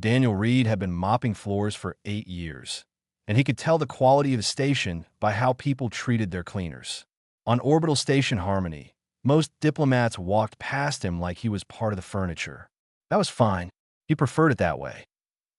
Daniel Reed had been mopping floors for 8 years, and he could tell the quality of his station by how people treated their cleaners. On Orbital Station Harmony, most diplomats walked past him like he was part of the furniture. That was fine. He preferred it that way.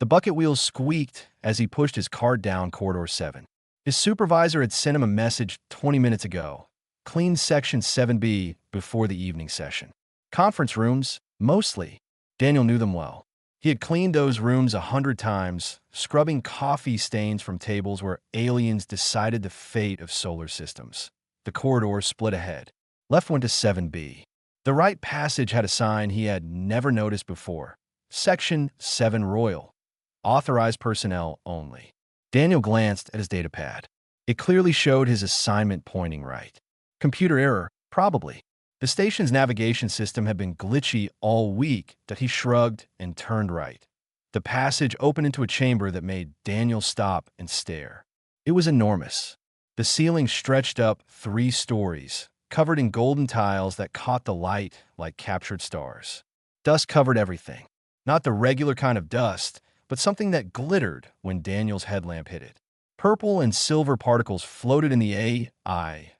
The bucket wheels squeaked as he pushed his cart down Corridor 7. His supervisor had sent him a message 20 minutes ago. Clean Section 7B before the evening session. Conference rooms, mostly. Daniel knew them well. He had cleaned those rooms 100 times, scrubbing coffee stains from tables where aliens decided the fate of solar systems. The corridor split ahead. Left went to 7B. The right passage had a sign he had never noticed before. Section 7 Royal. Authorized personnel only. Daniel glanced at his datapad. It clearly showed his assignment pointing right. Computer error, probably. The station's navigation system had been glitchy all week that he shrugged and turned right. The passage opened into a chamber that made Daniel stop and stare. It was enormous. The ceiling stretched up 3 stories, covered in golden tiles that caught the light like captured stars. Dust covered everything. Not the regular kind of dust, but something that glittered when Daniel's headlamp hit it. Purple and silver particles floated in the AI.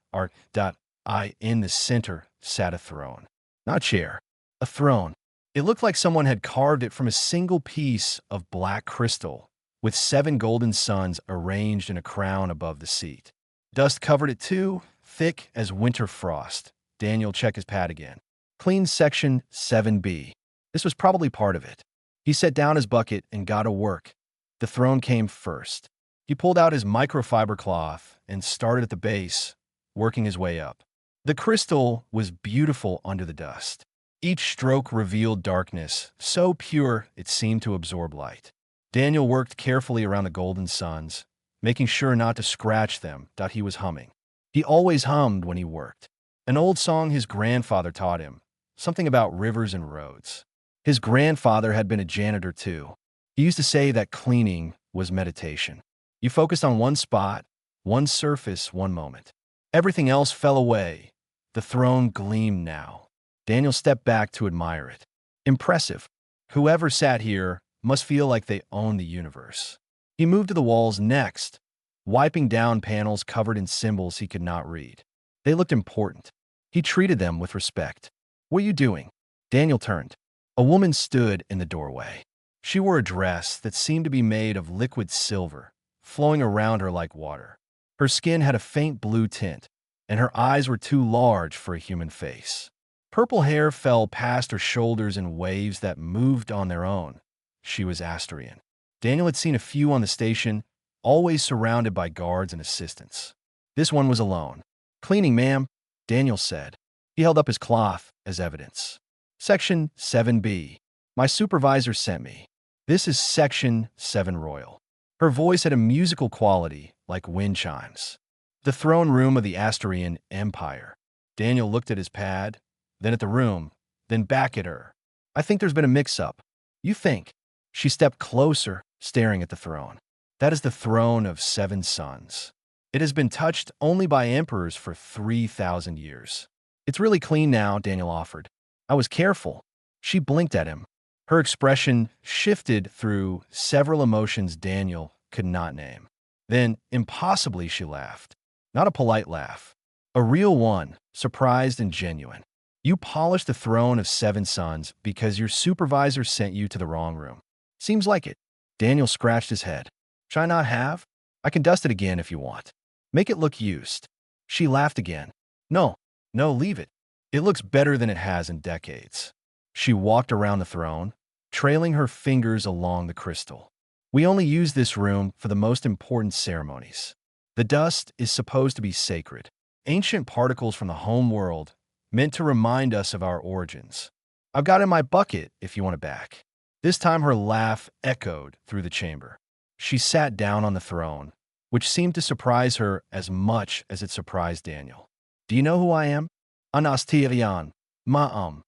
In the center sat a throne. Not a chair, a throne. It looked like someone had carved it from a single piece of black crystal, with 7 golden suns arranged in a crown above the seat. Dust covered it too, thick as winter frost. Daniel checked his pad again. Clean Section 7B. This was probably part of it. He set down his bucket and got to work. The throne came first. He pulled out his microfiber cloth and started at the base, working his way up. The crystal was beautiful under the dust. Each stroke revealed darkness, so pure it seemed to absorb light. Daniel worked carefully around the golden suns, making sure not to scratch them. He was humming. He always hummed when he worked. An old song his grandfather taught him, something about rivers and roads. His grandfather had been a janitor too. He used to say that cleaning was meditation. You focused on one spot, one surface, one moment. Everything else fell away. The throne gleamed now. Daniel stepped back to admire it. Impressive. Whoever sat here must feel like they own the universe. He moved to the walls next, wiping down panels covered in symbols he could not read. They looked important. He treated them with respect. "What are you doing?" Daniel turned. A woman stood in the doorway. She wore a dress that seemed to be made of liquid silver, flowing around her like water. Her skin had a faint blue tint, and her eyes were too large for a human face. Purple hair fell past her shoulders in waves that moved on their own. She was Asterian. Daniel had seen a few on the station, always surrounded by guards and assistants. This one was alone. "Cleaning, ma'am," Daniel said. He held up his cloth as evidence. "Section 7B. My supervisor sent me. This is Section 7 Royal." Her voice had a musical quality, like wind chimes. The throne room of the Asterian Empire. Daniel looked at his pad, then at the room, then back at her. "I think there's been a mix-up." "You think?" She stepped closer, staring at the throne. "That is the throne of 7 suns. It has been touched only by emperors for 3,000 years. It's really clean now," Daniel offered. "I was careful." She blinked at him. Her expression shifted through several emotions Daniel could not name. Then, impossibly, she laughed. Not a polite laugh. A real one, surprised and genuine. "You polished the throne of 7 suns because your supervisor sent you to the wrong room." "Seems like it." Daniel scratched his head. "Should I not have? I can dust it again if you want. Make it look used." She laughed again. No, leave it. It looks better than it has in decades." She walked around the throne, trailing her fingers along the crystal. "We only use this room for the most important ceremonies. The dust is supposed to be sacred. Ancient particles from the home world, meant to remind us of our origins. I've got it in my bucket if you want it back." This time her laugh echoed through the chamber. She sat down on the throne, which seemed to surprise her as much as it surprised Daniel. "Do you know who I am?" "Anastirian, Ma'am.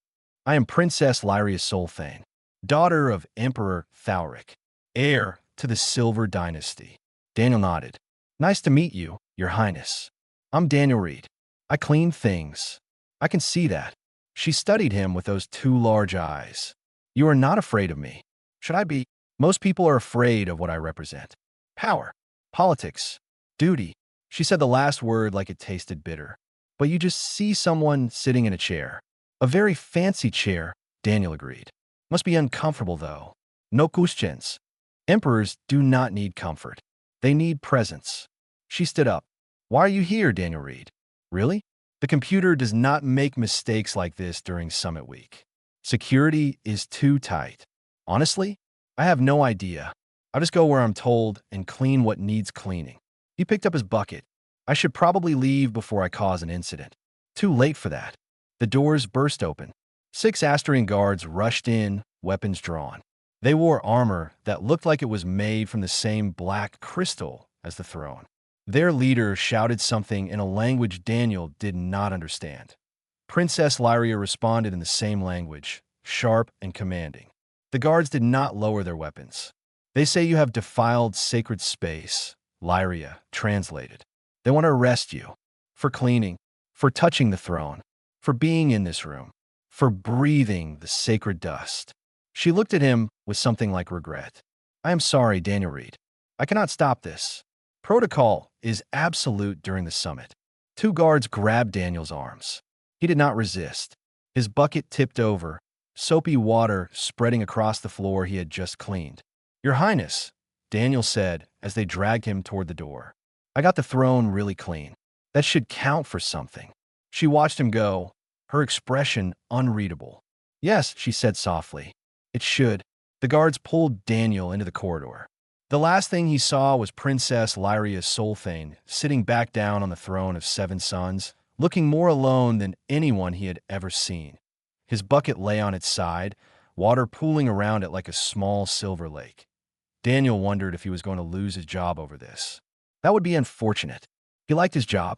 I am Princess Lyria Solthane, daughter of Emperor Thalric, heir to the Silver Dynasty." Daniel nodded. "Nice to meet you, Your Highness. I'm Daniel Reed. I clean things." "I can see that." She studied him with those 2 large eyes. "You are not afraid of me." "Should I be?" Most people are afraid of what I represent. Power, politics, duty. She said the last word like it tasted bitter. But you just see someone sitting in a chair. A very fancy chair, Daniel agreed. Must be uncomfortable, though. No questions. Emperors do not need comfort. They need presence. She stood up. Why are you here, Daniel read. Really? The computer does not make mistakes like this during Summit Week. Security is too tight. Honestly, I have no idea. I'll just go where I'm told and clean what needs cleaning. He picked up his bucket. I should probably leave before I cause an incident. Too late for that. The doors burst open. 6 Asterian guards rushed in, weapons drawn. They wore armor that looked like it was made from the same black crystal as the throne. Their leader shouted something in a language Daniel did not understand. Princess Lyria responded in the same language, sharp and commanding. The guards did not lower their weapons. They say you have defiled sacred space, Lyria translated. They want to arrest you for cleaning, for touching the throne, for being in this room, for breathing the sacred dust. She looked at him with something like regret. I am sorry, Daniel read. I cannot stop this. Protocol is absolute during the summit. 2 guards grabbed Daniel's arms. He did not resist. His bucket tipped over, soapy water spreading across the floor he had just cleaned. Your Highness, Daniel said as they dragged him toward the door. I got the throne really clean. That should count for something. She watched him go, her expression unreadable. Yes, she said softly. It should. The guards pulled Daniel into the corridor. The last thing he saw was Princess Lyria Solthane sitting back down on the throne of 7 sons, looking more alone than anyone he had ever seen. His bucket lay on its side, water pooling around it like a small silver lake. Daniel wondered if he was going to lose his job over this. That would be unfortunate. He liked his job.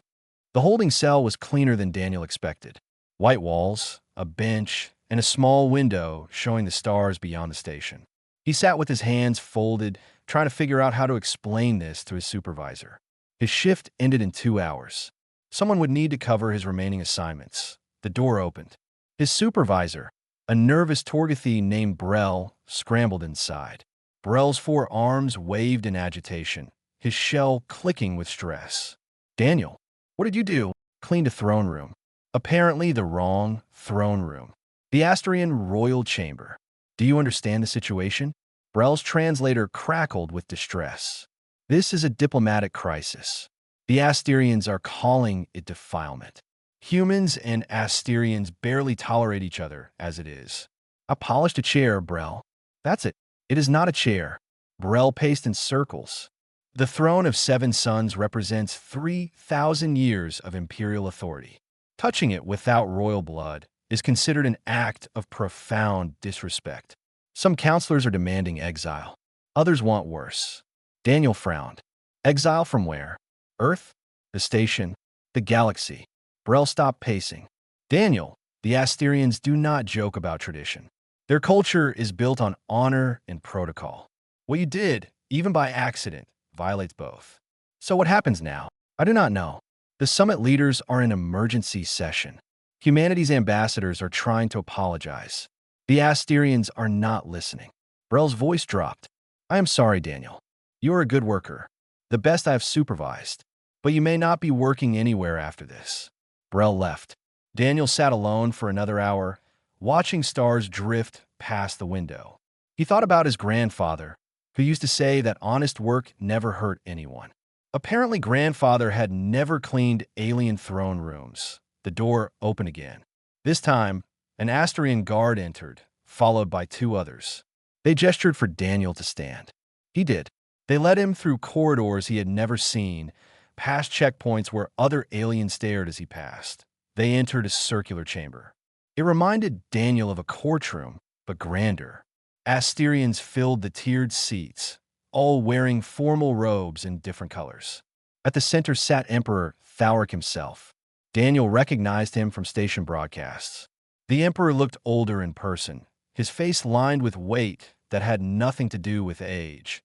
The holding cell was cleaner than Daniel expected. White walls, a bench, and a small window showing the stars beyond the station. He sat with his hands folded, trying to figure out how to explain this to his supervisor. His shift ended in 2 hours. Someone would need to cover his remaining assignments. The door opened. His supervisor, a nervous Torgathy named Brel, scrambled inside. Brel's 4 arms waved in agitation, his shell clicking with stress. Daniel, what did you do? Cleaned a throne room. Apparently the wrong throne room. The Asterian royal chamber. Do you understand the situation? Brel's translator crackled with distress. This is a diplomatic crisis. The Asterians are calling it defilement. Humans and Asterians barely tolerate each other as it is. I polished a chair, Brel. That's it. It is not a chair. Brel paced in circles. The throne of 7 sons represents 3,000 years of imperial authority. Touching it without royal blood is considered an act of profound disrespect. Some counselors are demanding exile. Others want worse. Daniel frowned. Exile from where? Earth? The station? The galaxy? Brel stopped pacing. Daniel, the Asterians do not joke about tradition. Their culture is built on honor and protocol. What you did, even by accident, violates both. So what happens now? I do not know. The summit leaders are in emergency session. Humanity's ambassadors are trying to apologize. The Asterians are not listening. Brel's voice dropped. I am sorry, Daniel. You are a good worker. The best I have supervised. But you may not be working anywhere after this. Brel left. Daniel sat alone for another hour, watching stars drift past the window. He thought about his grandfather, who used to say that honest work never hurt anyone. Apparently, grandfather had never cleaned alien throne rooms. The door opened again. This time, an Asterian guard entered, followed by 2 others. They gestured for Daniel to stand. He did. They led him through corridors he had never seen, past checkpoints where other aliens stared as he passed. They entered a circular chamber. It reminded Daniel of a courtroom, but grander. Asterians filled the tiered seats, all wearing formal robes in different colors. At the center sat Emperor Thaurik himself. Daniel recognized him from station broadcasts. The Emperor looked older in person, his face lined with weight that had nothing to do with age.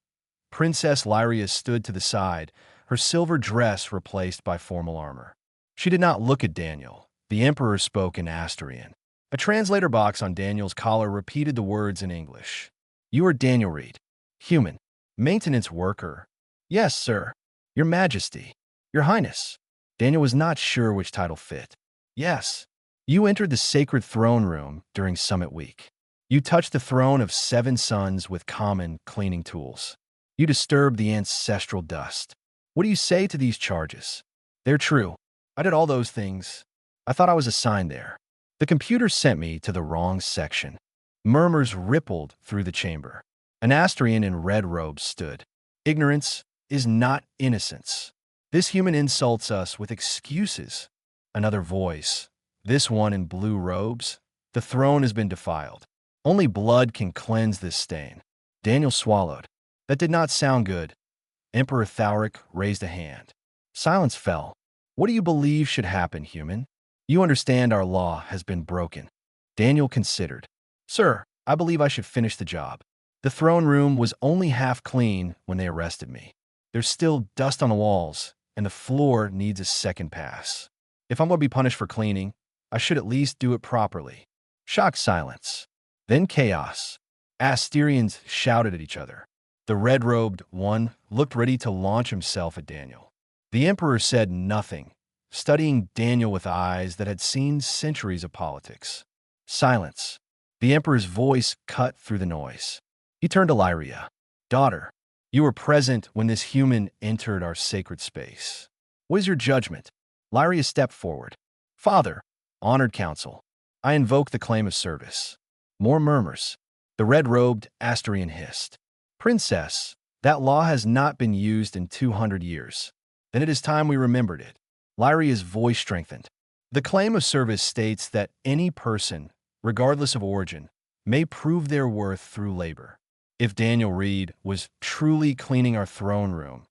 Princess Lyria stood to the side, her silver dress replaced by formal armor. She did not look at Daniel. The Emperor spoke in Asterian. A translator box on Daniel's collar repeated the words in English. You are Daniel Reed. Human. Maintenance worker. Yes, sir. Your Majesty. Your Highness. Daniel was not sure which title fit. Yes. You entered the sacred throne room during Summit Week. You touched the throne of 7 suns with common cleaning tools. You disturbed the ancestral dust. What do you say to these charges? They're true. I did all those things. I thought I was assigned there. The computer sent me to the wrong section. Murmurs rippled through the chamber. An Astrian in red robes stood. Ignorance is not innocence. This human insults us with excuses. Another voice. This one in blue robes. The throne has been defiled. Only blood can cleanse this stain. Daniel swallowed. That did not sound good. Emperor Thalric raised a hand. Silence fell. What do you believe should happen, human? You understand our law has been broken. Daniel considered. Sir, I believe I should finish the job. The throne room was only half clean when they arrested me. There's still dust on the walls, and the floor needs a second pass. If I'm going to be punished for cleaning, I should at least do it properly. Shocked silence. Then chaos. Asterians shouted at each other. The red-robed one looked ready to launch himself at Daniel. The emperor said nothing, studying Daniel with eyes that had seen centuries of politics. Silence. The emperor's voice cut through the noise. He turned to Lyria. Daughter, you were present when this human entered our sacred space. What is your judgment? Lyria stepped forward. Father, honored counsel, I invoke the claim of service. More murmurs. The red-robed Asterian hissed. Princess, that law has not been used in 200 years. Then it is time we remembered it. Lyria's voice strengthened. The claim of service states that any person, regardless of origin, may prove their worth through labor. If Daniel Reed was truly cleaning our throne room,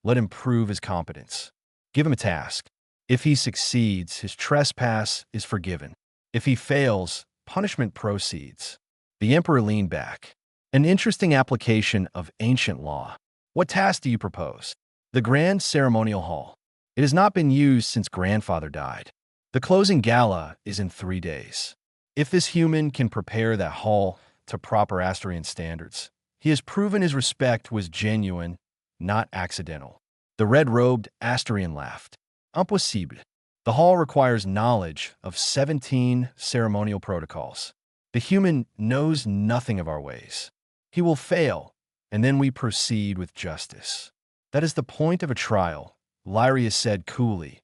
let him prove his competence. Give him a task. If he succeeds, his trespass is forgiven. If he fails, punishment proceeds. The emperor leaned back. An interesting application of ancient law. What task do you propose? The Grand Ceremonial Hall. It has not been used since grandfather died. The closing gala is in 3 days. If this human can prepare that hall to proper Asterian standards, he has proven his respect was genuine, not accidental. The red-robed Asterian laughed. Impossible. The hall requires knowledge of 17 ceremonial protocols. The human knows nothing of our ways. He will fail, and then we proceed with justice. That is the point of a trial, Lyria said coolly.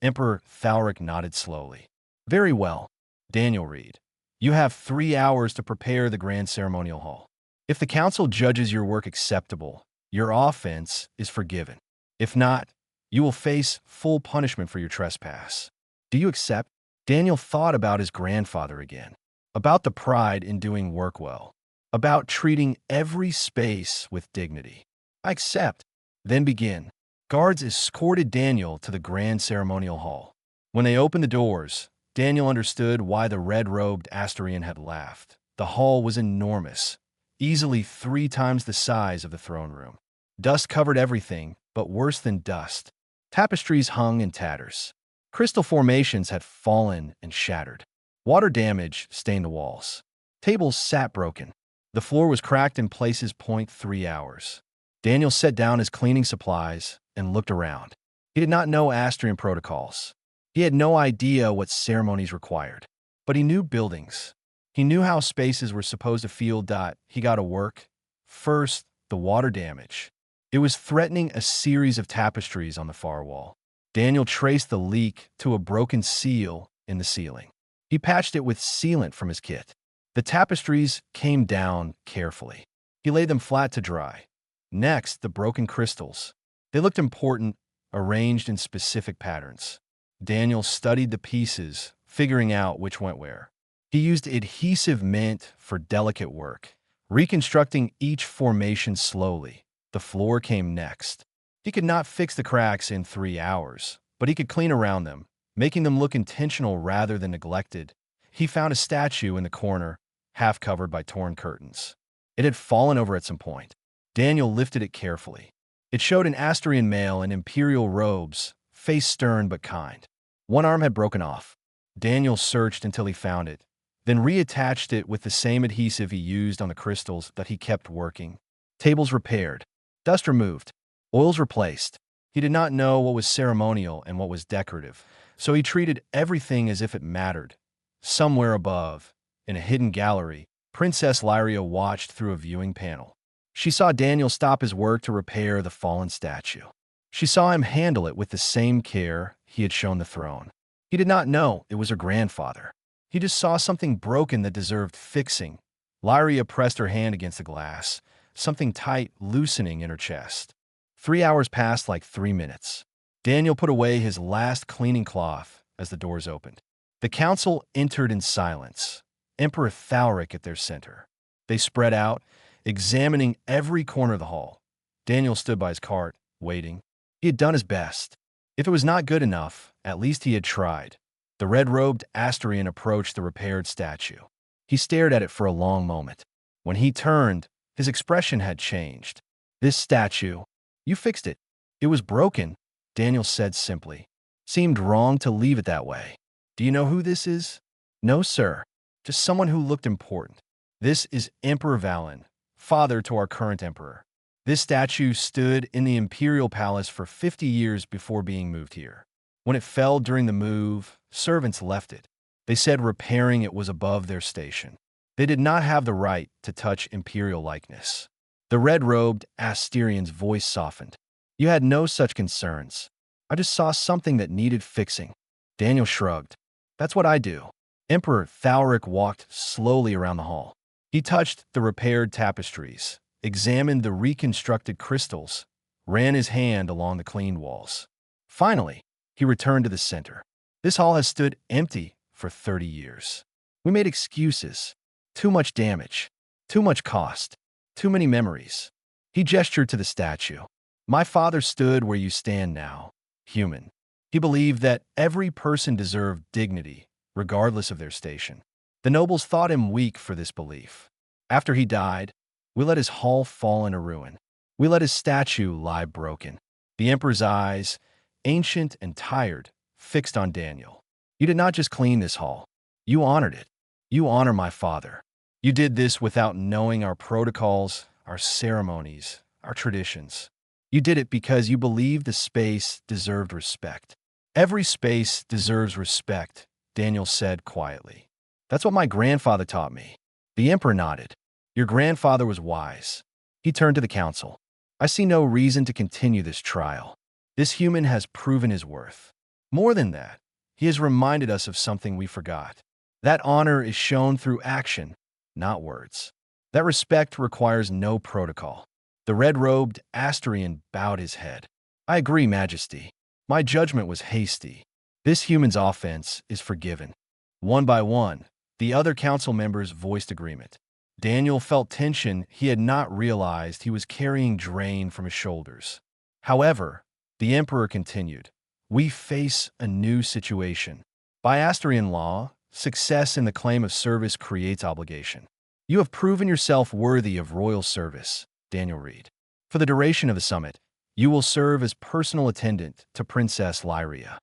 Emperor Thalric nodded slowly. Very well, Daniel Reed. You have 3 hours to prepare the Grand Ceremonial Hall. If the council judges your work acceptable, your offense is forgiven. If not, you will face full punishment for your trespass. Do you accept? Daniel thought about his grandfather again, about the pride in doing work well, about treating every space with dignity. I accept. Then begin. Guards escorted Daniel to the Grand Ceremonial Hall. When they opened the doors, Daniel understood why the red-robed Asterian had laughed. The hall was enormous, easily 3 times the size of the throne room. Dust covered everything, but worse than dust. Tapestries hung in tatters. Crystal formations had fallen and shattered. Water damage stained the walls. Tables sat broken. The floor was cracked in places. 3 hours. Daniel set down his cleaning supplies and looked around. He did not know Asterian protocols. He had no idea what ceremonies required. But he knew buildings. He knew how spaces were supposed to feel. He got to work. First, the water damage. It was threatening a series of tapestries on the far wall. Daniel traced the leak to a broken seal in the ceiling. He patched it with sealant from his kit. The tapestries came down carefully. He laid them flat to dry. Next, the broken crystals. They looked important, arranged in specific patterns. Daniel studied the pieces, figuring out which went where. He used adhesive mint for delicate work, reconstructing each formation slowly. The floor came next. He could not fix the cracks in 3 hours, but he could clean around them, making them look intentional rather than neglected. He found a statue in the corner, half covered by torn curtains. It had fallen over at some point. Daniel lifted it carefully. It showed an Asterian male in imperial robes, face stern but kind. One arm had broken off. Daniel searched until he found it, then reattached it with the same adhesive he used on the crystals that he kept working. Tables repaired, dust removed, oils replaced. He did not know what was ceremonial and what was decorative, so he treated everything as if it mattered. Somewhere above, in a hidden gallery, Princess Lyria watched through a viewing panel. She saw Daniel stop his work to repair the fallen statue. She saw him handle it with the same care he had shown the throne. He did not know it was her grandfather. He just saw something broken that deserved fixing. Lyria pressed her hand against the glass, something tight loosening in her chest. 3 hours passed like 3 minutes. Daniel put away his last cleaning cloth as the doors opened. The council entered in silence, Emperor Thalric at their center. They spread out, examining every corner of the hall. Daniel stood by his cart, waiting. He had done his best. If it was not good enough, at least he had tried. The red-robed Asterian approached the repaired statue. He stared at it for a long moment. When he turned, his expression had changed. This statue, you fixed it. It was broken, Daniel said simply. Seemed wrong to leave it that way. Do you know who this is? No, sir. Just someone who looked important. This is Emperor Valen, father to our current emperor. This statue stood in the imperial palace for 50 years before being moved here. When it fell during the move, servants left it. They said repairing it was above their station. They did not have the right to touch imperial likeness. The red-robed Asterian's voice softened. You had no such concerns. I just saw something that needed fixing. Daniel shrugged. That's what I do. Emperor Thalric walked slowly around the hall. He touched the repaired tapestries, examined the reconstructed crystals, ran his hand along the cleaned walls. Finally, he returned to the center. This hall has stood empty for 30 years. We made excuses. Too much damage. Too much cost. Too many memories. He gestured to the statue. My father stood where you stand now, human. He believed that every person deserved dignity, regardless of their station. The nobles thought him weak for this belief. After he died, we let his hall fall into ruin. We let his statue lie broken. The emperor's eyes, ancient and tired, fixed on Daniel. You did not just clean this hall. You honored it. You honor my father. You did this without knowing our protocols, our ceremonies, our traditions. You did it because you believed the space deserved respect. Every space deserves respect, Daniel said quietly. That's what my grandfather taught me. The emperor nodded. Your grandfather was wise. He turned to the council. I see no reason to continue this trial. This human has proven his worth. More than that, he has reminded us of something we forgot. That honor is shown through action, not words. That respect requires no protocol. The red-robed Asterian bowed his head. I agree, Majesty. My judgment was hasty. This human's offense is forgiven. One by one, the other council members voiced agreement. Daniel felt tension he had not realized he was carrying drain from his shoulders. However, the emperor continued. We face a new situation. By Asterian law, success in the claim of service creates obligation. You have proven yourself worthy of royal service, Daniel read. For the duration of the summit, you will serve as personal attendant to Princess Lyria.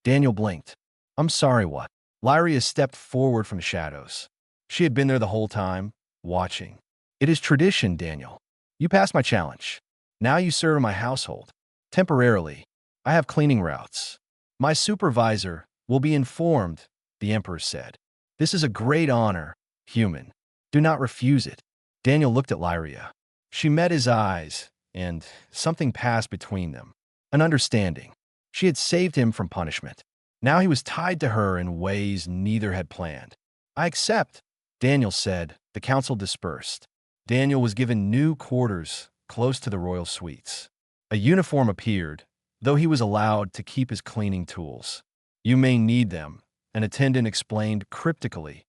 Daniel blinked. I'm sorry, what? Lyria stepped forward from the shadows. She had been there the whole time, watching. It is tradition, Daniel. You passed my challenge. Now you serve in my household. Temporarily, I have cleaning routes. My supervisor will be informed, the emperor said. This is a great honor, human. Do not refuse it. Daniel looked at Lyria. She met his eyes, and something passed between them. An understanding. She had saved him from punishment. Now he was tied to her in ways neither had planned. I accept, Daniel said. The council dispersed. Daniel was given new quarters close to the royal suites. A uniform appeared, though he was allowed to keep his cleaning tools. You may need them, an attendant explained cryptically.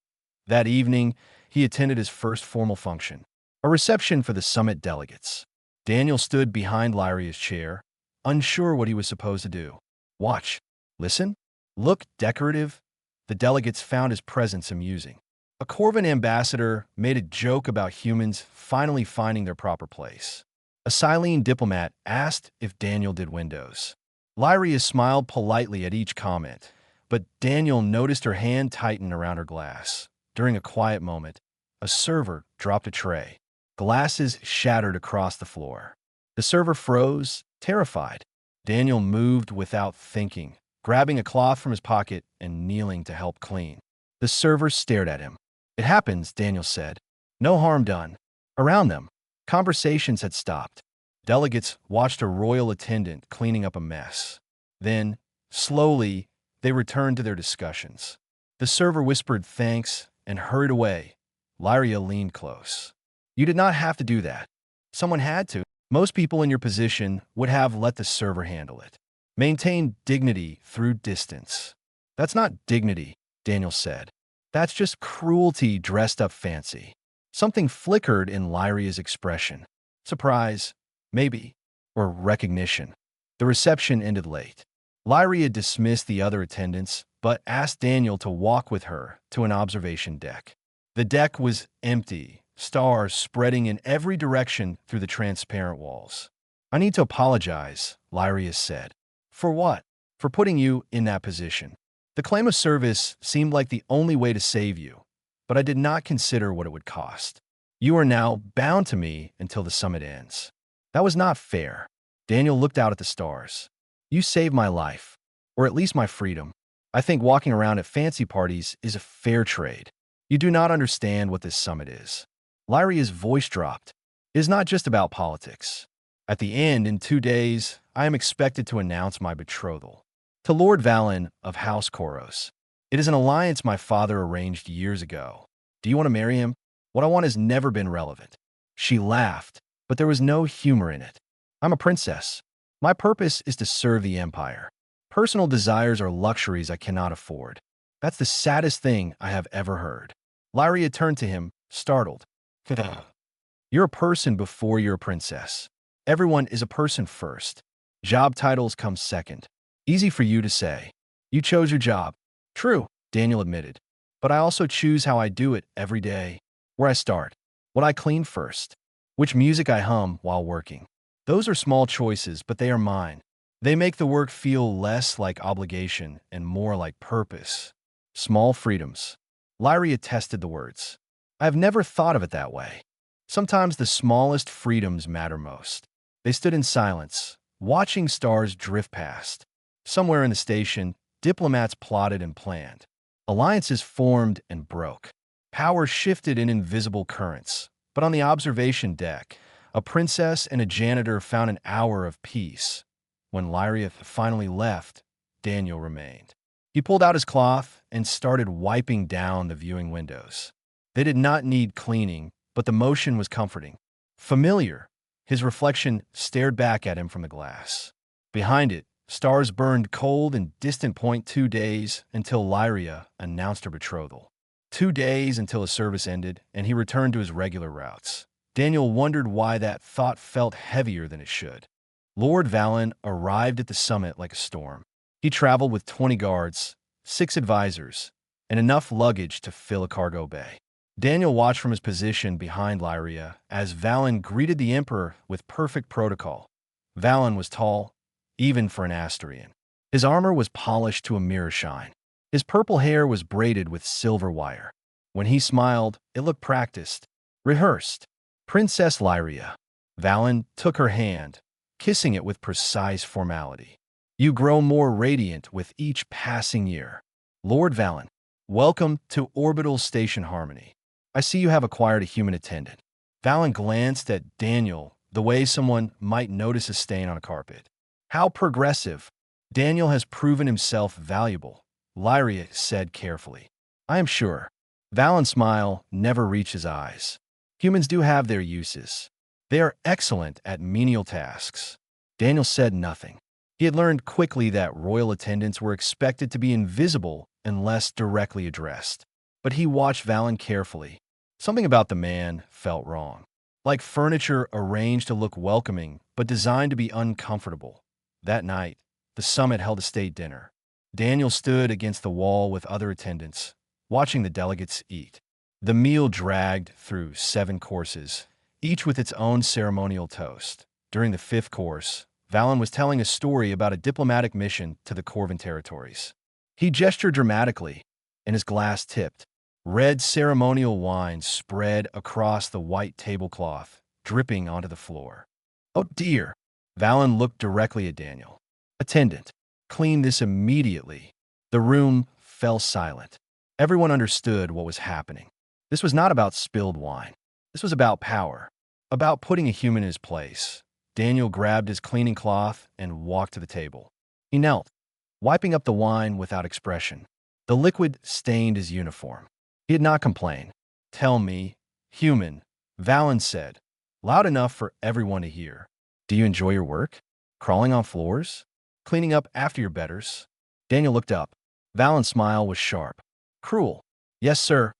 That evening, he attended his first formal function, a reception for the summit delegates. Daniel stood behind Lyria's chair, unsure what he was supposed to do. Watch. Listen. Look decorative. The delegates found his presence amusing. A Corvin ambassador made a joke about humans finally finding their proper place. A Silene diplomat asked if Daniel did windows. Lyria smiled politely at each comment, but Daniel noticed her hand tighten around her glass. During a quiet moment, a server dropped a tray. Glasses shattered across the floor. The server froze, terrified. Daniel moved without thinking, grabbing a cloth from his pocket and kneeling to help clean. The server stared at him. "It happens," Daniel said. "No harm done." Around them, conversations had stopped. Delegates watched a royal attendant cleaning up a mess. Then, slowly, they returned to their discussions. The server whispered thanks and hurried away. Lyria leaned close. "You did not have to do that. Someone had to. Most people in your position would have let the server handle it. Maintain dignity through distance." "That's not dignity," Daniel said. "That's just cruelty dressed up fancy." Something flickered in Lyria's expression. Surprise, maybe, or recognition. The reception ended late. Lyria dismissed the other attendants, but asked Daniel to walk with her to an observation deck. The deck was empty, stars spreading in every direction through the transparent walls. "I need to apologize," Lyria said. "For what?" "For putting you in that position. The claim of service seemed like the only way to save you, but I did not consider what it would cost. You are now bound to me until the summit ends." "That was not fair." Daniel looked out at the stars. "You saved my life, or at least my freedom. I think walking around at fancy parties is a fair trade. You do not understand what this summit is." Lyria's voice dropped. "It is not just about politics. At the end, in 2 days, I am expected to announce my betrothal to Lord Valen of House Koros. It is an alliance my father arranged years ago. Do you want to marry him? What I want has never been relevant." She laughed, but there was no humor in it. "I'm a princess. My purpose is to serve the Empire. Personal desires are luxuries I cannot afford." "That's the saddest thing I have ever heard." Lyria turned to him, startled. "You're a person before you're a princess. Everyone is a person first. Job titles come second. Easy for you to say. You chose your job." "True," Daniel admitted. "But I also choose how I do it every day. Where I start. What I clean first. Which music I hum while working. Those are small choices, but they are mine. They make the work feel less like obligation and more like purpose. Small freedoms." Lyria tested the words. "I have never thought of it that way. Sometimes the smallest freedoms matter most." They stood in silence, watching stars drift past. Somewhere in the station, diplomats plotted and planned. Alliances formed and broke. Power shifted in invisible currents. But on the observation deck, a princess and a janitor found an hour of peace. When Lyria finally left, Daniel remained. He pulled out his cloth and started wiping down the viewing windows. They did not need cleaning, but the motion was comforting. Familiar. His reflection stared back at him from the glass. Behind it, stars burned cold and distant. 2 days until Lyria announced her betrothal. 2 days until his service ended, and he returned to his regular routes. Daniel wondered why that thought felt heavier than it should. Lord Valen arrived at the summit like a storm. He traveled with 20 guards, 6 advisors, and enough luggage to fill a cargo bay. Daniel watched from his position behind Lyria as Valen greeted the Emperor with perfect protocol. Valen was tall, even for an Asterian. His armor was polished to a mirror shine. His purple hair was braided with silver wire. When he smiled, it looked practiced, rehearsed. "Princess Lyria." Valen took her hand, kissing it with precise formality. "You grow more radiant with each passing year." "Lord Valen, welcome to Orbital Station Harmony. I see you have acquired a human attendant." Valen glanced at Daniel the way someone might notice a stain on a carpet. "How progressive. Daniel has proven himself valuable," Lyria said carefully. "I am sure." Valen's smile never reached his eyes. Humans do have their uses. They are excellent at menial tasks. Daniel said nothing. He had learned quickly that royal attendants were expected to be invisible unless directly addressed. But he watched Valen carefully. Something about the man felt wrong. Like furniture arranged to look welcoming, but designed to be uncomfortable. That night, the summit held a state dinner. Daniel stood against the wall with other attendants, watching the delegates eat. The meal dragged through 7 courses, each with its own ceremonial toast. During the 5th course, Valen was telling a story about a diplomatic mission to the Corvan territories. He gestured dramatically, and his glass tipped. Red ceremonial wine spread across the white tablecloth, dripping onto the floor. Oh dear! Valen looked directly at Daniel. Attendant, clean this immediately. The room fell silent. Everyone understood what was happening. This was not about spilled wine. This was about power, about putting a human in his place. Daniel grabbed his cleaning cloth and walked to the table. He knelt, wiping up the wine without expression. The liquid stained his uniform. He had not complained. Tell me, human, Valen said, loud enough for everyone to hear. Do you enjoy your work? Crawling on floors? Cleaning up after your betters? Daniel looked up. Valen's smile was sharp. Cruel. Yes, sir,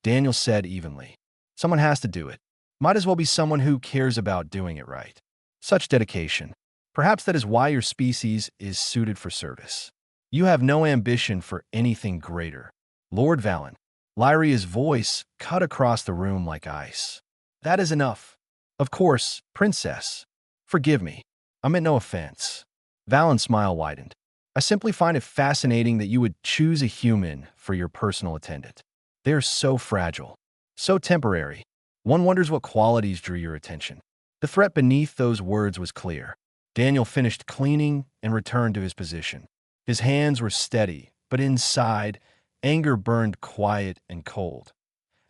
Daniel said evenly. Someone has to do it. Might as well be someone who cares about doing it right. Such dedication. Perhaps that is why your species is suited for service. You have no ambition for anything greater. Lord Valen. Lyria's voice cut across the room like ice. That is enough. Of course, princess. Forgive me. I meant no offense. Valen's smile widened. I simply find it fascinating that you would choose a human for your personal attendant. They are so fragile, so temporary. One wonders what qualities drew your attention. The threat beneath those words was clear. Daniel finished cleaning and returned to his position. His hands were steady, but inside, anger burned quiet and cold.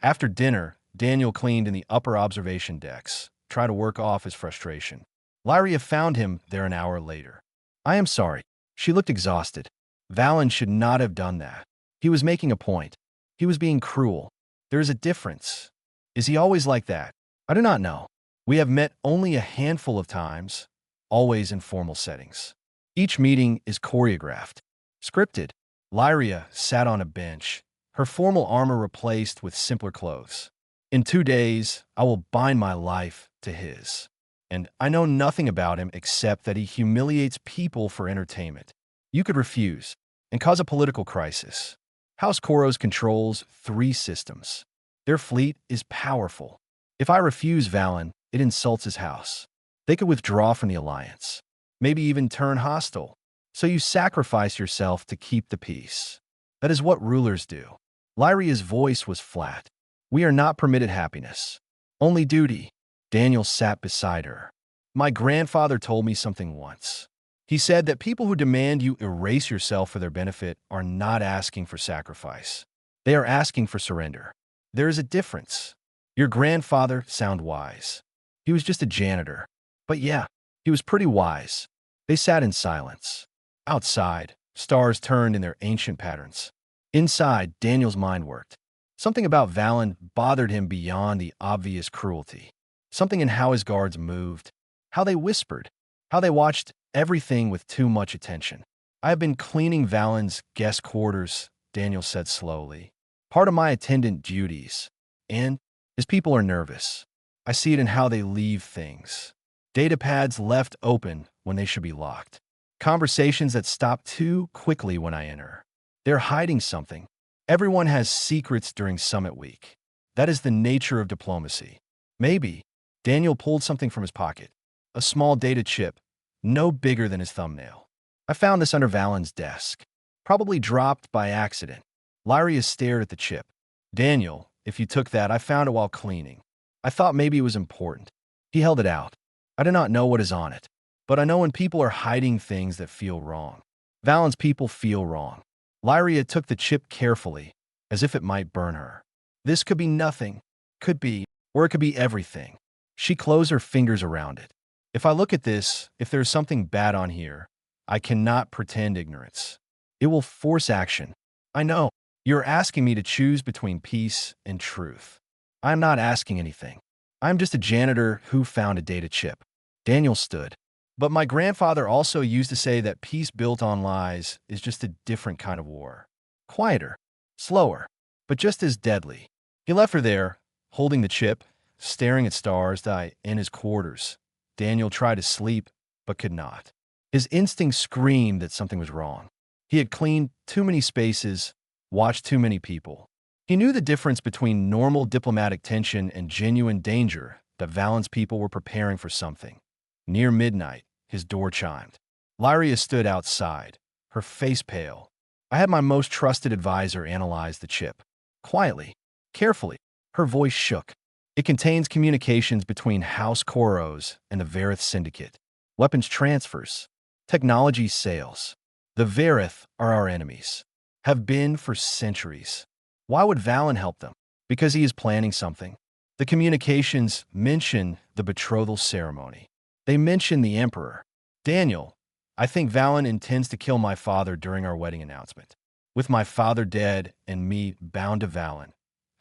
After dinner, Daniel cleaned in the upper observation decks, tried to work off his frustration. Lyria found him there an hour later. I am sorry. She looked exhausted. Valen should not have done that. He was making a point. He was being cruel. There is a difference. Is he always like that? I do not know. We have met only a handful of times, always in formal settings. Each meeting is choreographed, scripted. Lyria sat on a bench, her formal armor replaced with simpler clothes. In 2 days, I will bind my life to his. And I know nothing about him except that he humiliates people for entertainment. You could refuse and cause a political crisis. House Koros controls 3 systems. Their fleet is powerful. If I refuse Valen, it insults his house. They could withdraw from the alliance, maybe even turn hostile. So you sacrifice yourself to keep the peace. That is what rulers do. Lyria's voice was flat. We are not permitted happiness, only duty. Daniel sat beside her. My grandfather told me something once. He said that people who demand you erase yourself for their benefit are not asking for sacrifice. They are asking for surrender. There is a difference. Your grandfather sounded wise. He was just a janitor. But yeah, he was pretty wise. They sat in silence. Outside, stars turned in their ancient patterns. Inside, Daniel's mind worked. Something about Valen bothered him beyond the obvious cruelty. Something in how his guards moved, how they whispered, how they watched everything with too much attention. I have been cleaning Valen's guest quarters, Daniel said slowly. Part of my attendant duties. And his people are nervous. I see it in how they leave things. Data pads left open when they should be locked. Conversations that stop too quickly when I enter. They're hiding something. Everyone has secrets during Summit Week. That is the nature of diplomacy. Maybe. Daniel pulled something from his pocket. A small data chip, no bigger than his thumbnail. I found this under Valen's desk. Probably dropped by accident. Lyria stared at the chip. Daniel, if you took that, I found it while cleaning. I thought maybe it was important. He held it out. I do not know what is on it, but I know when people are hiding things that feel wrong. Valen's people feel wrong. Lyria took the chip carefully, as if it might burn her. This could be nothing, could be, or it could be everything. She closed her fingers around it. If I look at this, if there's something bad on here, I cannot pretend ignorance. It will force action. I know. You're asking me to choose between peace and truth. I'm not asking anything. I'm just a janitor who found a data chip. Daniel stood. But my grandfather also used to say that peace built on lies is just a different kind of war. Quieter, slower, but just as deadly. He left her there, holding the chip, staring at stars die in his quarters. Daniel tried to sleep, but could not. His instinct screamed that something was wrong. He had cleaned too many spaces, watched too many people. He knew the difference between normal diplomatic tension and genuine danger, that Valen's people were preparing for something. Near midnight, his door chimed. Lyria stood outside, her face pale. I had my most trusted advisor analyze the chip. Quietly, Carefully, her voice shook. It contains communications between House Koros and the Varith Syndicate, weapons transfers, technology sales. The Varith are our enemies, have been for centuries. Why would Valen help them? Because he is planning something. The communications mention the betrothal ceremony. They mention the Emperor. Daniel, I think Valen intends to kill my father during our wedding announcement. With my father dead and me bound to Valen,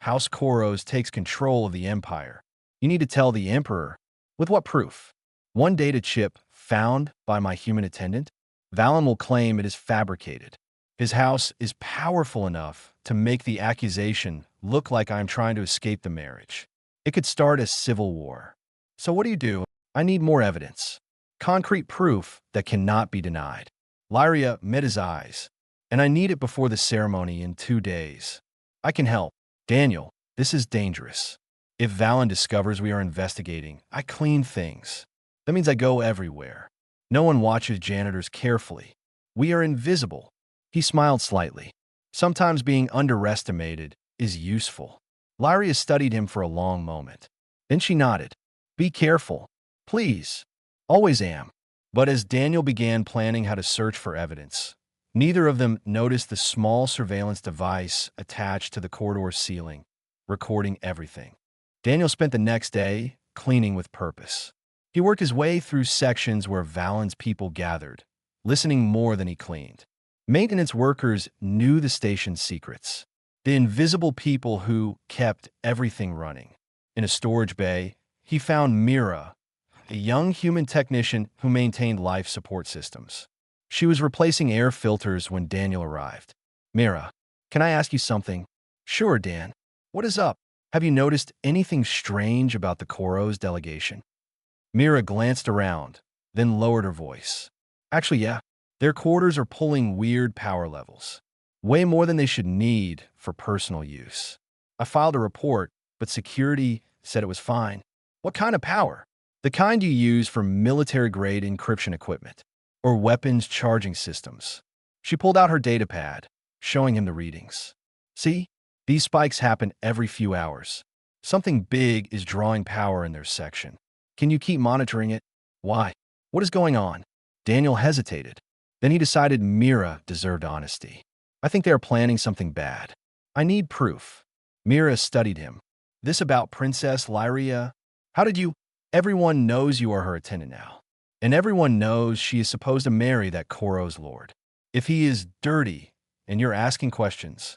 House Koros takes control of the Empire. You need to tell the Emperor. With what proof? One data chip found by my human attendant? Valen will claim it is fabricated. His house is powerful enough to make the accusation look like I am trying to escape the marriage. It could start a civil war. So what do? I need more evidence. Concrete proof that cannot be denied. Lyria met his eyes, and I need it before the ceremony in 2 days. I can help. Daniel, this is dangerous. If Valen discovers we are investigating, I clean things. That means I go everywhere. No one watches janitors carefully. We are invisible. He smiled slightly. Sometimes being underestimated is useful. Lyria studied him for a long moment. Then she nodded. Be careful. Please. Always am. But as Daniel began planning how to search for evidence, neither of them noticed the small surveillance device attached to the corridor ceiling, recording everything. Daniel spent the next day cleaning with purpose. He worked his way through sections where Valen's people gathered, listening more than he cleaned. Maintenance workers knew the station's secrets. The invisible people who kept everything running. In a storage bay, he found Mira, a young human technician who maintained life support systems. She was replacing air filters when Daniel arrived. Mira, can I ask you something? Sure, Dan. What is up? Have you noticed anything strange about the Koros delegation? Mira glanced around, then lowered her voice. Actually, yeah. Their quarters are pulling weird power levels. Way more than they should need for personal use. I filed a report, but security said it was fine. What kind of power? The kind you use for military-grade encryption equipment, or weapons charging systems. She pulled out her datapad, showing him the readings. See? These spikes happen every few hours. Something big is drawing power in their section. Can you keep monitoring it? Why? What is going on? Daniel hesitated. Then he decided Mira deserved honesty. I think they are planning something bad. I need proof. Mira studied him. This about Princess Lyria? How did you? Everyone knows you are her attendant now. And everyone knows she is supposed to marry that Koros lord. If he is dirty and you're asking questions.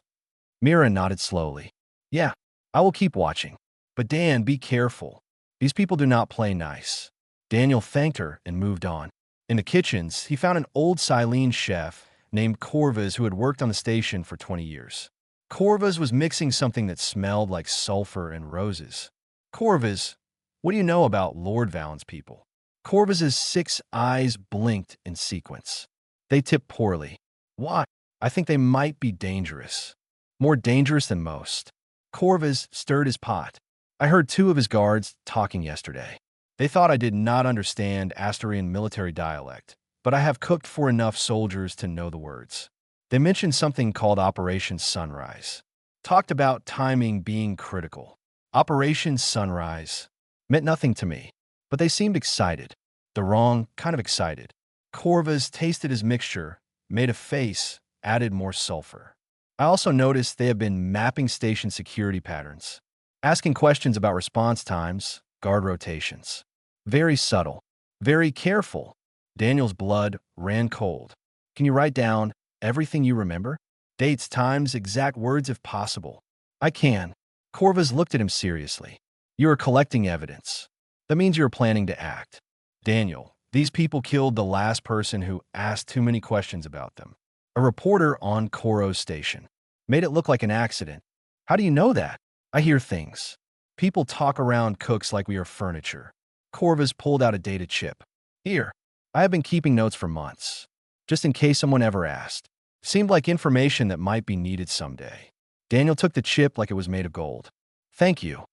Mira nodded slowly. Yeah, I will keep watching. But Dan, be careful. These people do not play nice. Daniel thanked her and moved on. In the kitchens, he found an old Silene chef named Corvus who had worked on the station for 20 years. Corvus was mixing something that smelled like sulfur and roses. Corvus, what do you know about Lord Valen's people? Corvus's 6 eyes blinked in sequence. They tipped poorly. Why? I think they might be dangerous. More dangerous than most. Corvus stirred his pot. I heard 2 of his guards talking yesterday. They thought I did not understand Asturian military dialect, but I have cooked for enough soldiers to know the words. They mentioned something called Operation Sunrise. Talked about timing being critical. Operation Sunrise meant nothing to me, but they seemed excited. The wrong kind of excited. Corvus tasted his mixture, made a face, added more sulfur. I also noticed they have been mapping station security patterns, asking questions about response times, guard rotations. Very subtle, very careful. Daniel's blood ran cold. Can you write down everything you remember? Dates, times, exact words if possible. I can. Corvus looked at him seriously. You are collecting evidence. That means you are planning to act. Daniel, these people killed the last person who asked too many questions about them. A reporter on Koros station. Made it look like an accident. How do you know that? I hear things. People talk around cooks like we are furniture. Corvus pulled out a data chip. Here, I have been keeping notes for months, just in case someone ever asked. Seemed like information that might be needed someday. Daniel took the chip like it was made of gold. Thank you.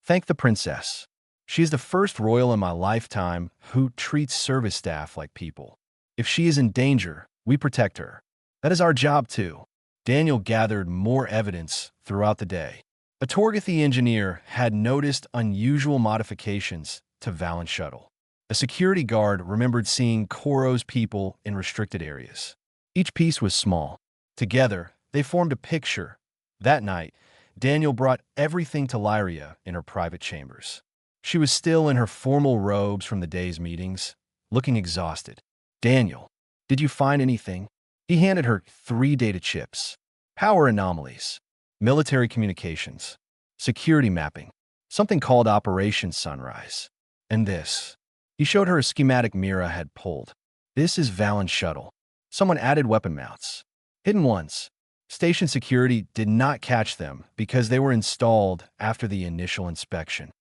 Thank the princess. She is the first royal in my lifetime who treats service staff like people. If she is in danger, we protect her. That is our job too. Daniel gathered more evidence throughout the day. A Torgathy engineer had noticed unusual modifications to Valen's shuttle. A security guard remembered seeing Koro's people in restricted areas. Each piece was small. Together, they formed a picture. That night, Daniel brought everything to Lyria in her private chambers. She was still in her formal robes from the day's meetings, looking exhausted. "Daniel, did you find anything?" He handed her 3 data chips. Power anomalies, military communications, security mapping, something called Operation Sunrise. And this. He showed her a schematic Mira had pulled. "This is Valen's shuttle. Someone added weapon mounts. Hidden ones. Station security did not catch them because they were installed after the initial inspection."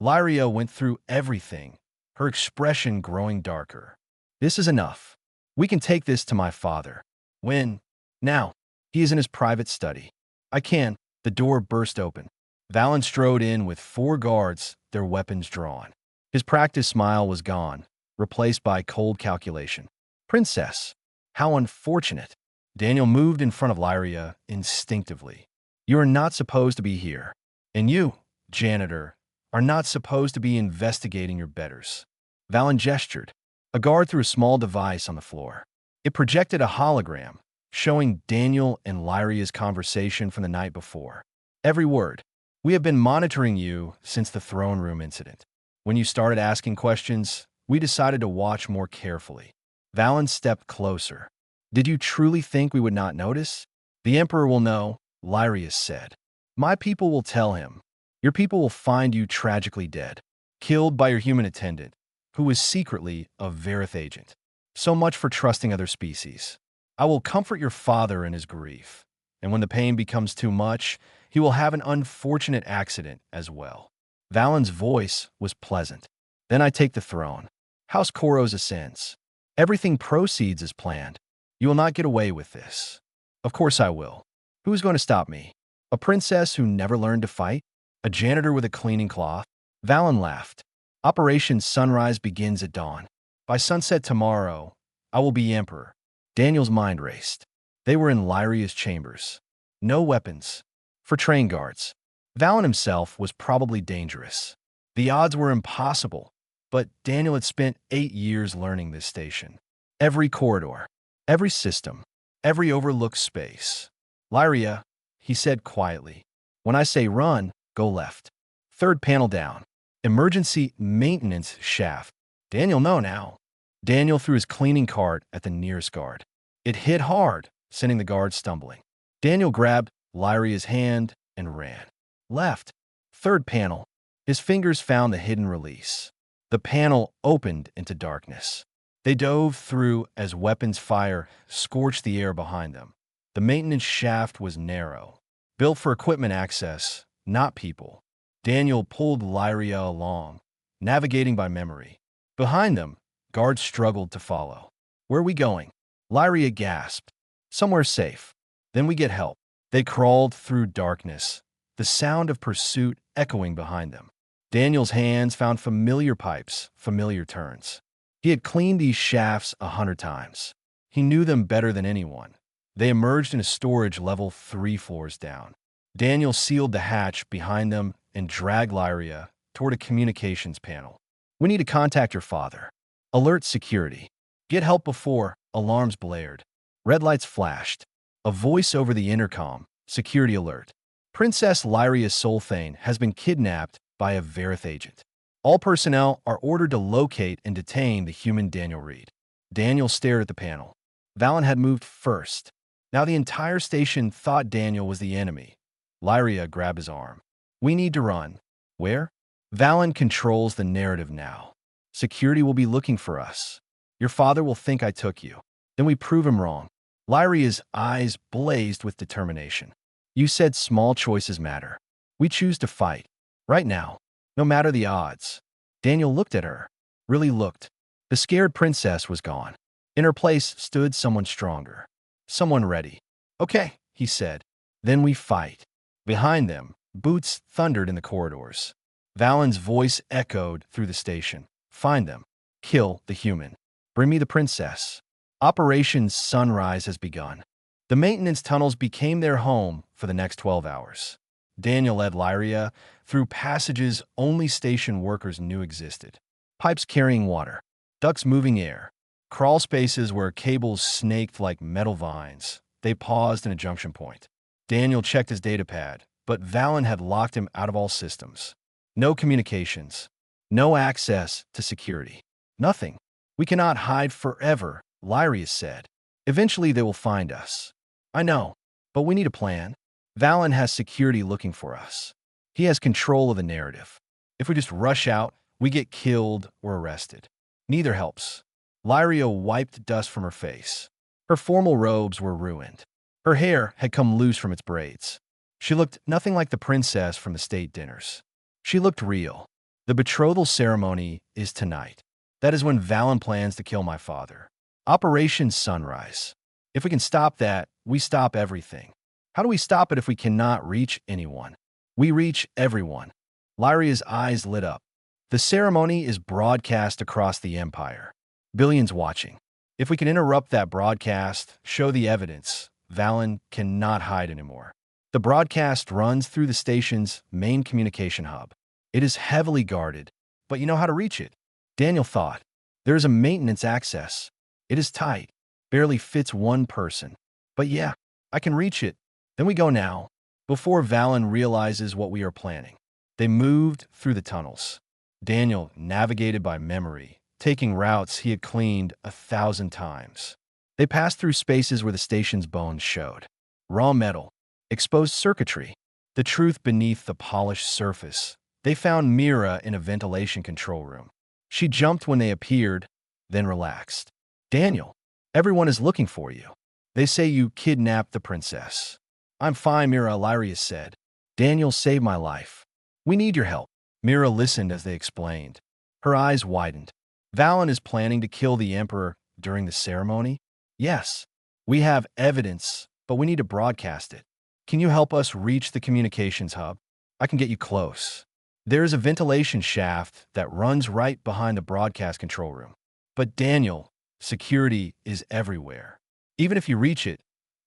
Lyria went through everything, her expression growing darker. "This is enough. We can take this to my father." "When?" "Now. He is in his private study." "I can." The door burst open. Valen strode in with 4 guards, their weapons drawn. His practiced smile was gone, replaced by cold calculation. "Princess, how unfortunate." Daniel moved in front of Lyria instinctively. "You are not supposed to be here. And you, janitor, are not supposed to be investigating your betters." Valen gestured. A guard threw a small device on the floor. It projected a hologram, showing Daniel and Lyria's conversation from the night before. Every word. "We have been monitoring you since the throne room incident. When you started asking questions, we decided to watch more carefully." Valen stepped closer. "Did you truly think we would not notice?" "The Emperor will know," Lyria said. "My people will tell him. Your people will find you tragically dead, killed by your human attendant, who was secretly a Verith agent. So much for trusting other species. I will comfort your father in his grief, and when the pain becomes too much, he will have an unfortunate accident as well." Valen's voice was pleasant. "Then I take the throne. House Koros ascends. Everything proceeds as planned. You will not get away with this." "Of course I will. Who is going to stop me? A princess who never learned to fight? A janitor with a cleaning cloth?" Valen laughed. "Operation Sunrise begins at dawn. By sunset tomorrow, I will be emperor." Daniel's mind raced. They were in Lyria's chambers. No weapons. For train guards. Valen himself was probably dangerous. The odds were impossible, but Daniel had spent 8 years learning this station. Every corridor, every system, every overlooked space. "Lyria," he said quietly, "when I say run, go left. 3rd panel down. Emergency maintenance shaft." "Daniel, no now." Daniel threw his cleaning cart at the nearest guard. It hit hard, sending the guard stumbling. Daniel grabbed Lyria's hand and ran. "Left. 3rd panel." His fingers found the hidden release. The panel opened into darkness. They dove through as weapons fire scorched the air behind them. The maintenance shaft was narrow, built for equipment access, not people. Daniel pulled Lyria along, navigating by memory. Behind them, guards struggled to follow. "Where are we going?" Lyria gasped. "Somewhere safe. Then we get help." They crawled through darkness, the sound of pursuit echoing behind them. Daniel's hands found familiar pipes, familiar turns. He had cleaned these shafts 100 times. He knew them better than anyone. They emerged in a storage level 3 floors down. Daniel sealed the hatch behind them and dragged Lyria toward a communications panel. "We need to contact your father. Alert security. Get help before." Alarms blared. Red lights flashed. A voice over the intercom. "Security alert. Princess Lyria Solthane has been kidnapped by a Verith agent. All personnel are ordered to locate and detain the human Daniel Reed." Daniel stared at the panel. Valen had moved first. Now the entire station thought Daniel was the enemy. Lyria grabbed his arm. "We need to run." "Where?" "Valen controls the narrative now. Security will be looking for us. Your father will think I took you. Then we prove him wrong." Lyria's eyes blazed with determination. "You said small choices matter. We choose to fight. Right now. No matter the odds." Daniel looked at her. Really looked. The scared princess was gone. In her place stood someone stronger. Someone ready. "Okay," he said. "Then we fight." Behind them, boots thundered in the corridors. Valen's voice echoed through the station. "Find them. Kill the human. Bring me the princess." Operation Sunrise has begun. The maintenance tunnels became their home for the next 12 hours. Daniel led Lyria through passages only station workers knew existed. Pipes carrying water, ducts moving air, crawl spaces where cables snaked like metal vines. They paused in a junction point. Daniel checked his datapad, but Valen had locked him out of all systems. No communications, no access to security. Nothing. We cannot hide forever, Lyria said. Eventually they will find us. I know, but we need a plan. Valen has security looking for us. He has control of the narrative. If we just rush out, we get killed or arrested. Neither helps. Lyria wiped dust from her face. Her formal robes were ruined. Her hair had come loose from its braids. She looked nothing like the princess from the state dinners. She looked real. The betrothal ceremony is tonight. That is when Valen plans to kill my father. Operation Sunrise. If we can stop that, we stop everything. How do we stop it if we cannot reach anyone? We reach everyone. Lyria's eyes lit up. The ceremony is broadcast across the Empire. Billions watching. If we can interrupt that broadcast, show the evidence, Valen cannot hide anymore. The broadcast runs through the station's main communication hub. It is heavily guarded, but you know how to reach it. Daniel thought. There is a maintenance access. It is tight. Barely fits one person. But yeah, I can reach it. Then we go now, before Valen realizes what we are planning. They moved through the tunnels. Daniel navigated by memory, taking routes he had cleaned 1,000 times. They passed through spaces where the station's bones showed. Raw metal, exposed circuitry, the truth beneath the polished surface. They found Mira in a ventilation control room. She jumped when they appeared, then relaxed. Daniel, everyone is looking for you. They say you kidnapped the princess. I'm fine, Mira, Lyria said. Daniel saved my life. We need your help. Mira listened as they explained. Her eyes widened. Valen is planning to kill the Emperor during the ceremony? Yes. We have evidence, but we need to broadcast it. Can you help us reach the communications hub? I can get you close. There is a ventilation shaft that runs right behind the broadcast control room. But Daniel, security is everywhere. Even if you reach it,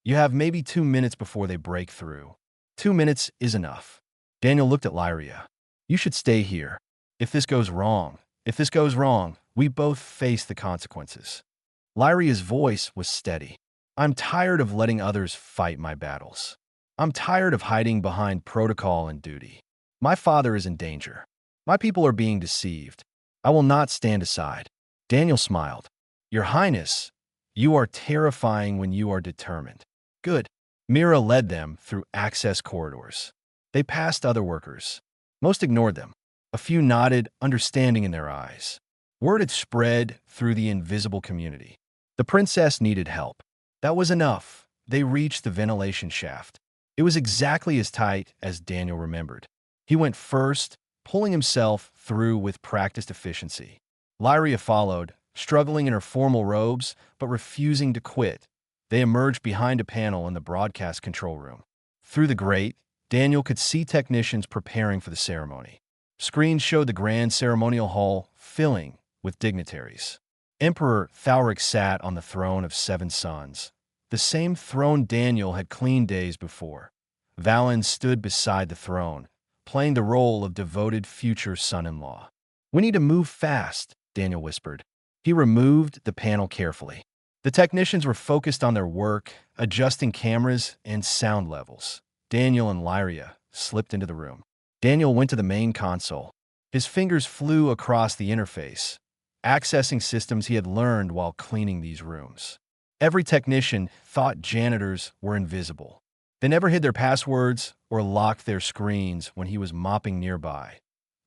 you have maybe 2 minutes before they break through. 2 minutes is enough. Daniel looked at Lyria. You should stay here. If this goes wrong, we both face the consequences. Lyria's voice was steady. I'm tired of letting others fight my battles. I'm tired of hiding behind protocol and duty. My father is in danger. My people are being deceived. I will not stand aside. Daniel smiled. Your Highness, you are terrifying when you are determined. Good. Mira led them through access corridors. They passed other workers. Most ignored them. A few nodded, understanding in their eyes. Word had spread through the invisible community. The princess needed help. That was enough. They reached the ventilation shaft. It was exactly as tight as Daniel remembered. He went first, pulling himself through with practiced efficiency. Lyria followed, struggling in her formal robes, but refusing to quit. They emerged behind a panel in the broadcast control room. Through the grate, Daniel could see technicians preparing for the ceremony. Screens showed the grand ceremonial hall filling with dignitaries. Emperor Thalric sat on the throne of 7 suns, the same throne Daniel had cleaned days before. Valen stood beside the throne, playing the role of devoted future son-in-law. We need to move fast, Daniel whispered. He removed the panel carefully. The technicians were focused on their work, adjusting cameras and sound levels. Daniel and Lyria slipped into the room. Daniel went to the main console. His fingers flew across the interface, accessing systems he had learned while cleaning these rooms. Every technician thought janitors were invisible. They never hid their passwords or locked their screens when he was mopping nearby.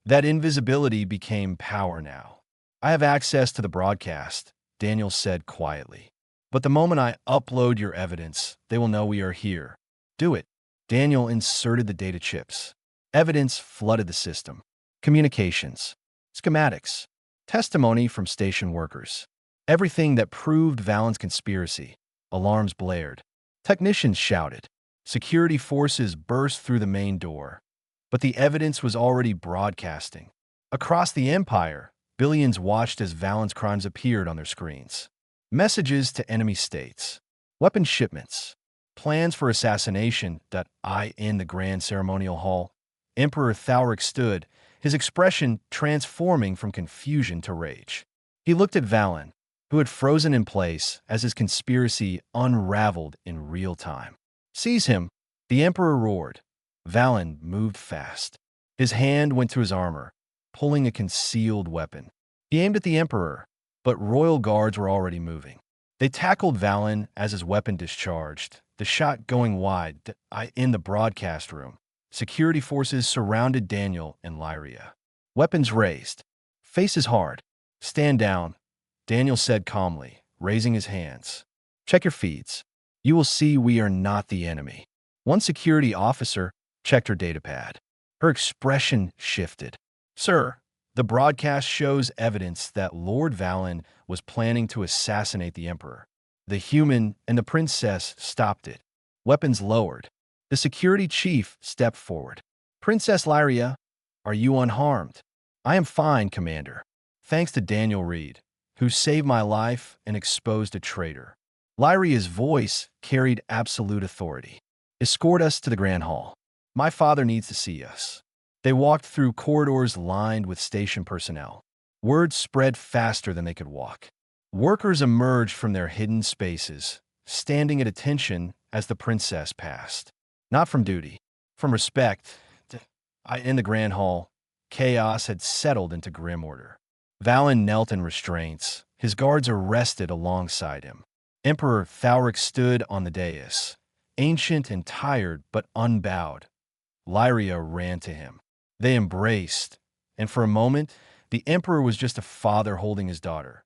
That invisibility became power now. I have access to the broadcast, Daniel said quietly. But the moment I upload your evidence, they will know we are here. Do it. Daniel inserted the data chips. Evidence flooded the system. Communications, schematics, testimony from station workers. Everything that proved Valen's conspiracy. Alarms blared. Technicians shouted. Security forces burst through the main door. But the evidence was already broadcasting. Across the Empire, billions watched as Valen's crimes appeared on their screens. Messages to enemy states. Weapon shipments. plans for assassination that I in the grand ceremonial hall. Emperor Thalric stood, his expression transforming from confusion to rage. He looked at Valen, who had frozen in place as his conspiracy unraveled in real time. "Seize him!" the Emperor roared. Valen moved fast. His hand went to his armor, pulling a concealed weapon. He aimed at the Emperor, but royal guards were already moving. They tackled Valen as his weapon discharged, the shot going wide in the broadcast room. Security forces surrounded Daniel and Lyria. Weapons raised. Faces hard. "Stand down," Daniel said calmly, raising his hands. "Check your feeds. You will see we are not the enemy." One security officer checked her datapad. Her expression shifted. "Sir, the broadcast shows evidence that Lord Valen was planning to assassinate the Emperor. The human and the princess stopped it. Weapons lowered. The security chief stepped forward. "Princess Lyria, are you unharmed?" "I am fine, Commander. Thanks to Daniel Reed, who saved my life and exposed a traitor." Lyria's voice carried absolute authority. "Escort us to the Grand Hall. My father needs to see us." They walked through corridors lined with station personnel. Word spread faster than they could walk. Workers emerged from their hidden spaces, standing at attention as the princess passed. Not from duty, from respect. In the Grand Hall, chaos had settled into grim order. Valen knelt in restraints, his guards arrested alongside him. Emperor Thalric stood on the dais, ancient and tired but unbowed. Lyria ran to him. They embraced, and for a moment, the Emperor was just a father holding his daughter.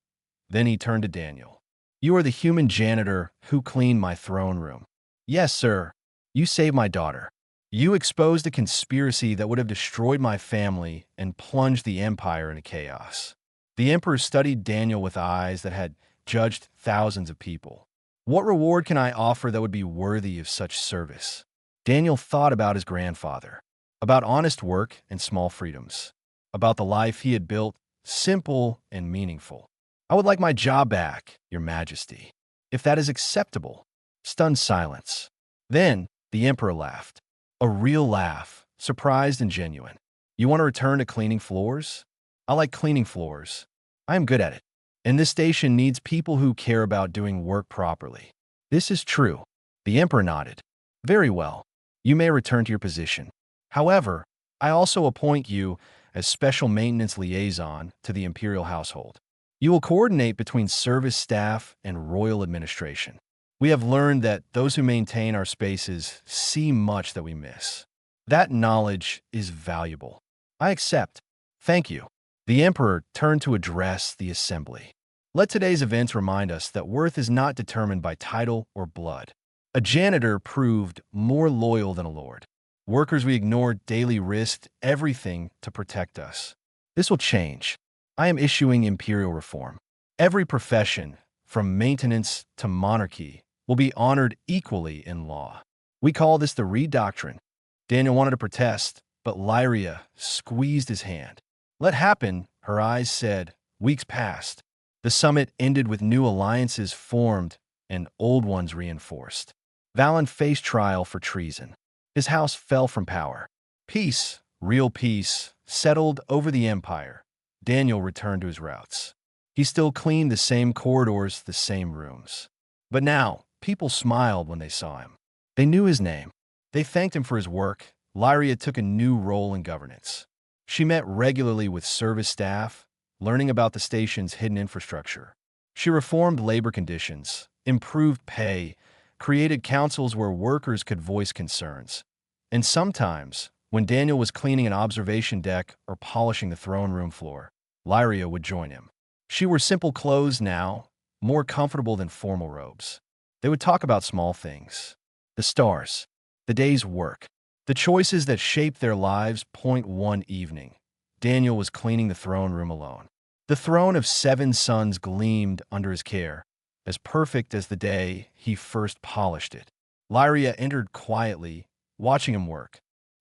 Then he turned to Daniel. "You are the human janitor who cleaned my throne room." "Yes, sir. You saved my daughter. You exposed a conspiracy that would have destroyed my family and plunged the Empire into chaos." The Emperor studied Daniel with eyes that had judged thousands of people. "What reward can I offer that would be worthy of such service?" Daniel thought about his grandfather, about honest work and small freedoms, about the life he had built, simple and meaningful. "I would like my job back, Your Majesty, if that is acceptable." Stunned silence. Then the Emperor laughed. A real laugh, surprised and genuine. "You want to return to cleaning floors? I like cleaning floors. I am good at it. And this station needs people who care about doing work properly." "This is true." The Emperor nodded. "Very well. You may return to your position. However, I also appoint you as special maintenance liaison to the Imperial household. You will coordinate between service staff and royal administration. We have learned that those who maintain our spaces see much that we miss. That knowledge is valuable. I accept. Thank you." The Emperor turned to address the assembly. "Let today's events remind us that worth is not determined by title or blood. A janitor proved more loyal than a lord. Workers we ignored daily risked everything to protect us. This will change. I am issuing imperial reform. Every profession, from maintenance to monarchy, will be honored equally in law. We call this the Reed Doctrine." Daniel wanted to protest, but Lyria squeezed his hand. "Let happen," her eyes said. Weeks passed. The summit ended with new alliances formed and old ones reinforced. Valen faced trial for treason. His house fell from power. Peace, real peace, settled over the Empire. Daniel returned to his routes. He still cleaned the same corridors, the same rooms. But now, people smiled when they saw him. They knew his name. They thanked him for his work. Lyria took a new role in governance. She met regularly with service staff, learning about the station's hidden infrastructure. She reformed labor conditions, improved pay, created councils where workers could voice concerns. And sometimes, when Daniel was cleaning an observation deck or polishing the throne room floor, Lyria would join him. She wore simple clothes now, more comfortable than formal robes. They would talk about small things. The stars, the day's work, the choices that shaped their lives. One evening, Daniel was cleaning the throne room alone. The throne of 7 suns gleamed under his care, as perfect as the day he first polished it. Lyria entered quietly, watching him work.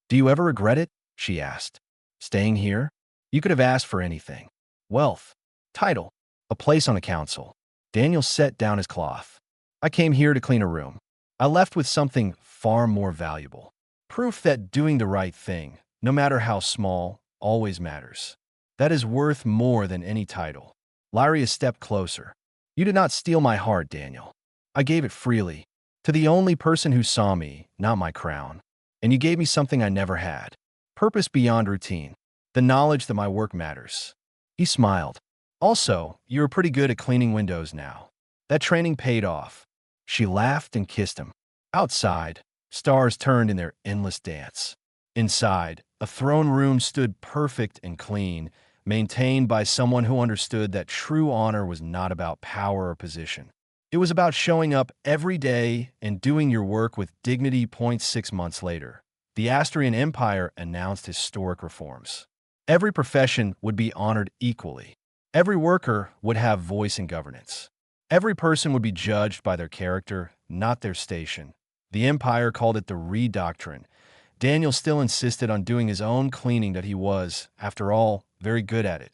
"Do you ever regret it?" she asked. "Staying here? You could have asked for anything. Wealth, title, a place on a council." Daniel set down his cloth. "I came here to clean a room. I left with something far more valuable. Proof that doing the right thing, no matter how small, always matters. That is worth more than any title. Lyria stepped closer. You did not steal my heart, Daniel. I gave it freely, to the only person who saw me, not my crown. And you gave me something I never had. Purpose beyond routine. The knowledge that my work matters. He smiled. Also, you are pretty good at cleaning windows now. That training paid off. She laughed and kissed him. Outside, stars turned in their endless dance. Inside, a throne room stood perfect and clean, maintained by someone who understood that true honor was not about power or position. It was about showing up every day and doing your work with dignity. 6 months later, the Astrian Empire announced historic reforms. Every profession would be honored equally. Every worker would have voice in governance. Every person would be judged by their character, not their station. The Empire called it the Reed Doctrine. Daniel still insisted on doing his own cleaning that he was, after all, very good at it.